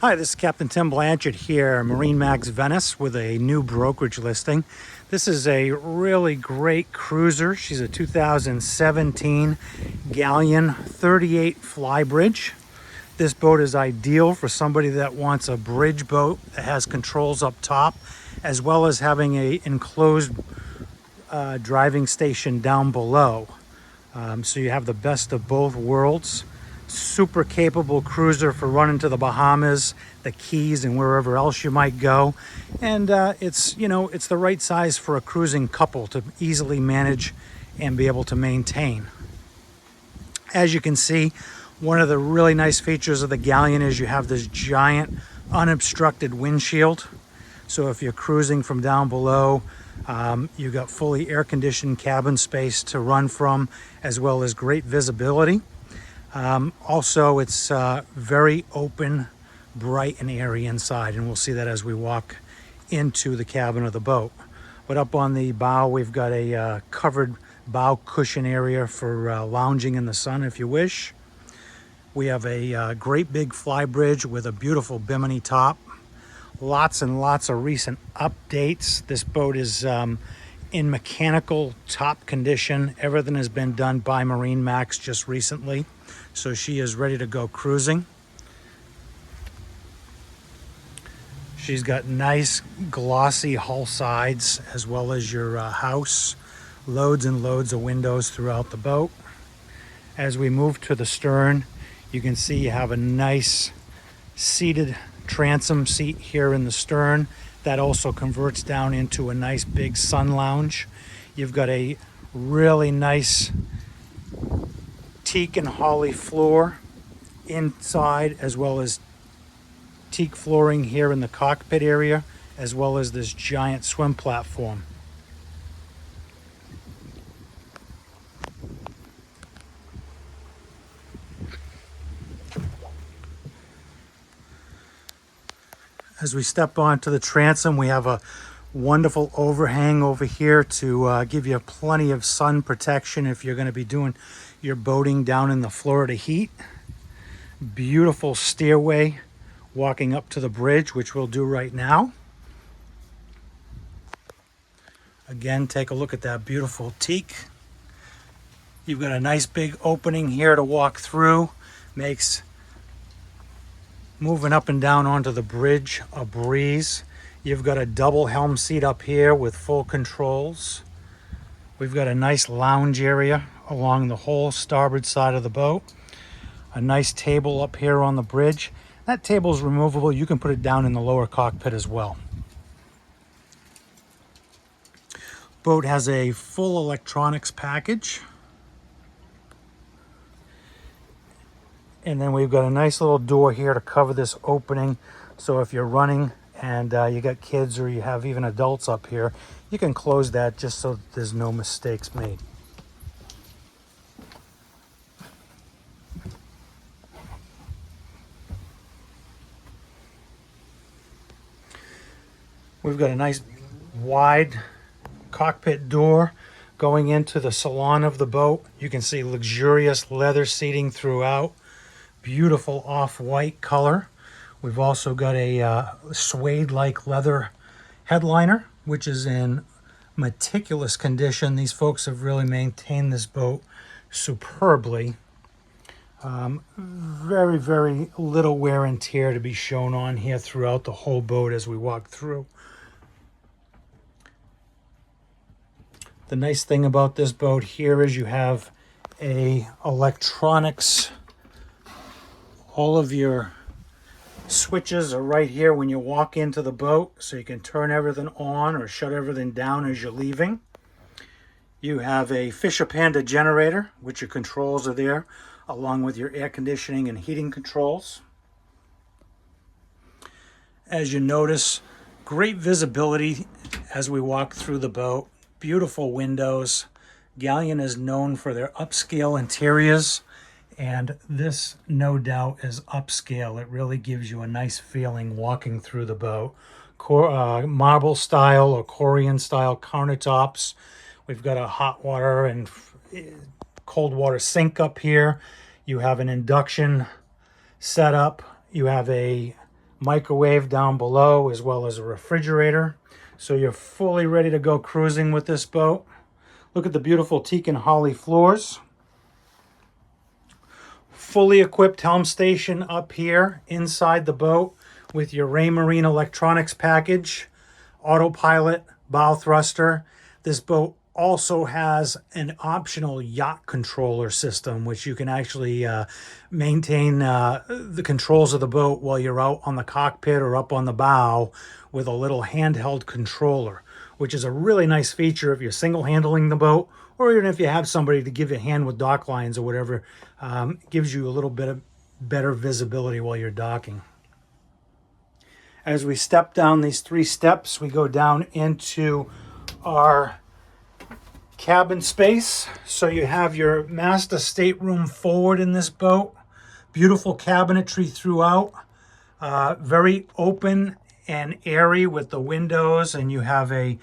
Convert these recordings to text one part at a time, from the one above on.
Hi, this is Captain Tim Blanchard here, Marinemax Venice, with a new brokerage listing. This is a really great cruiser. She's a 2017 Galeon 38 flybridge. This boat is ideal for somebody that wants a bridge boat that has controls up top, as well as having a enclosed driving station down below. So you have the best of both worlds. Super capable cruiser for running to the Bahamas, the Keys, and wherever else you might go. And it's the right size for a cruising couple to easily manage and be able to maintain. As you can see, one of the really nice features of the Galeon is you have this giant unobstructed windshield. So if you're cruising from down below, you've got fully air-conditioned cabin space to run from, as well as great visibility. Also, it's very open, bright, and airy inside, and we'll see that as we walk into the cabin of the boat. But up on the bow, we've got a covered bow cushion area for lounging in the sun if you wish. We have a great big flybridge with a beautiful bimini top. Lots and lots of recent updates. This boat is in mechanical top condition. Everything has been done by Marinemax just recently. So she is ready to go cruising. She's got nice glossy hull sides, as well as your house. Loads and loads of windows throughout the boat. As we move to the stern, you can see you have a nice seated transom seat here in the stern. That also converts down into a nice big sun lounge. You've got a really nice teak and holly floor inside, as well as teak flooring here in the cockpit area, as well as this giant swim platform. As we step onto the transom, we have a wonderful overhang over here to give you plenty of sun protection if you're going to be doing your boating down in the Florida heat. Beautiful stairway walking up to the bridge, which we'll do right now. Again, take a look at that beautiful teak. You've got a nice big opening here to walk through. Makes moving up and down onto the bridge a breeze. You've got a double helm seat up here with full controls. We've got a nice lounge area along the whole starboard side of the boat. A nice table up here on the bridge. That table is removable. You can put it down in the lower cockpit as well. Boat has a full electronics package. And then we've got a nice little door here to cover this opening. So if you're running and you got kids, or you have even adults up here, you can close that just so that there's no mistakes made. We've got a nice wide cockpit door going into the salon of the boat. You can see luxurious leather seating throughout. Beautiful off-white color. We've also got a suede-like leather headliner, which is in meticulous condition. These folks have really maintained this boat superbly. Very, very little wear and tear to be shown on here throughout the whole boat as we walk through. The nice thing about this boat here is you have a electronics. All of your switches are right here when you walk into the boat, so you can turn everything on or shut everything down as you're leaving. You have a Fisher Panda generator, which your controls are there, along with your air conditioning and heating controls. As you notice, great visibility as we walk through the boat. Beautiful windows. Galeon is known for their upscale interiors, and this, no doubt, is upscale. It really gives you a nice feeling walking through the boat. Marble style or Korean style countertops. We've got a hot water and cold water sink up here. You have an induction setup. You have a microwave down below, as well as a refrigerator. So you're fully ready to go cruising with this boat. Look at the beautiful teak and holly floors. Fully equipped helm station up here inside the boat with your Raymarine electronics package, autopilot, bow thruster. This boat also has an optional yacht controller system, which you can actually maintain the controls of the boat while you're out on the cockpit or up on the bow with a little handheld controller, which is a really nice feature if you're single handling the boat, or even if you have somebody to give you a hand with dock lines or whatever. Gives you a little bit of better visibility while you're docking. As we step down these 3 steps, we go down into our cabin space. So you have your master stateroom forward in this boat. Beautiful cabinetry throughout. Very open and airy with the windows, and you have a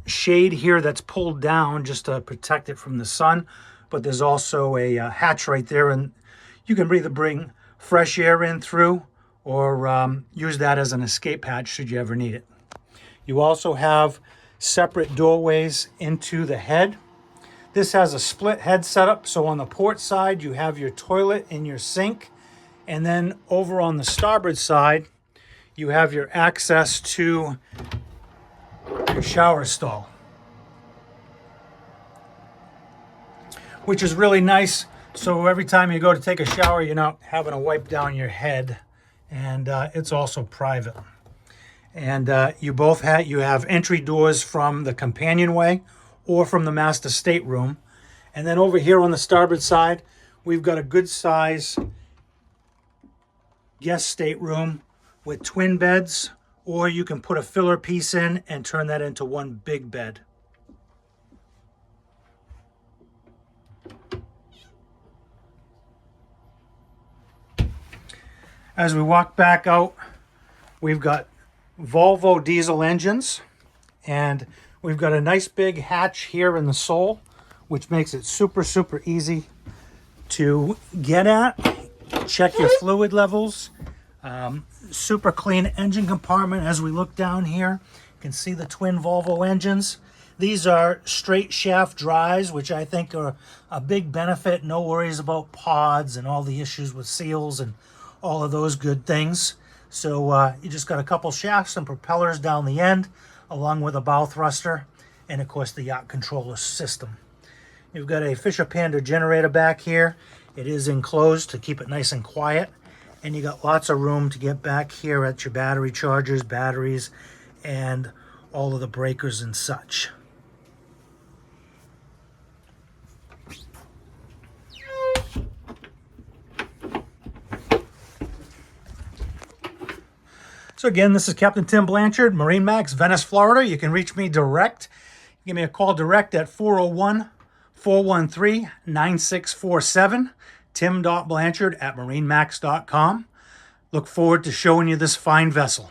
shade here that's pulled down just to protect it from the sun. But there's also a hatch right there, and you can either bring fresh air in through or use that as an escape hatch should you ever need it. You also have separate doorways into the head. This has a split head setup, so on the port side you have your toilet and your sink, and then over on the starboard side you have your access to your shower stall, which is really nice. So every time you go to take a shower, you're not having to wipe down your head, and it's also private. And you have entry doors from the companionway or from the master stateroom. And then over here on the starboard side, we've got a good size guest stateroom with twin beds, or you can put a filler piece in and turn that into one big bed. As we walk back out, we've got Volvo diesel engines, and we've got a nice big hatch here in the sole, which makes it super easy to get at. Check your fluid levels. Super clean engine compartment. As we look down here, you can see the twin Volvo engines. These are straight shaft drives, which I think are a big benefit. No worries about pods and all the issues with seals and all of those good things. So you just got a couple shafts and propellers down the end, along with a bow thruster, and of course the yacht controller system. You've got a Fisher Panda generator back here. It is enclosed to keep it nice and quiet, and you got lots of room to get back here at your battery chargers, batteries, and all of the breakers and such. So again, this is Captain Tim Blanchard, Marinemax, Venice, Florida. You can reach me direct. Give me a call direct at 401-413-9647, tim.blanchard@marinemax.com. Look forward to showing you this fine vessel.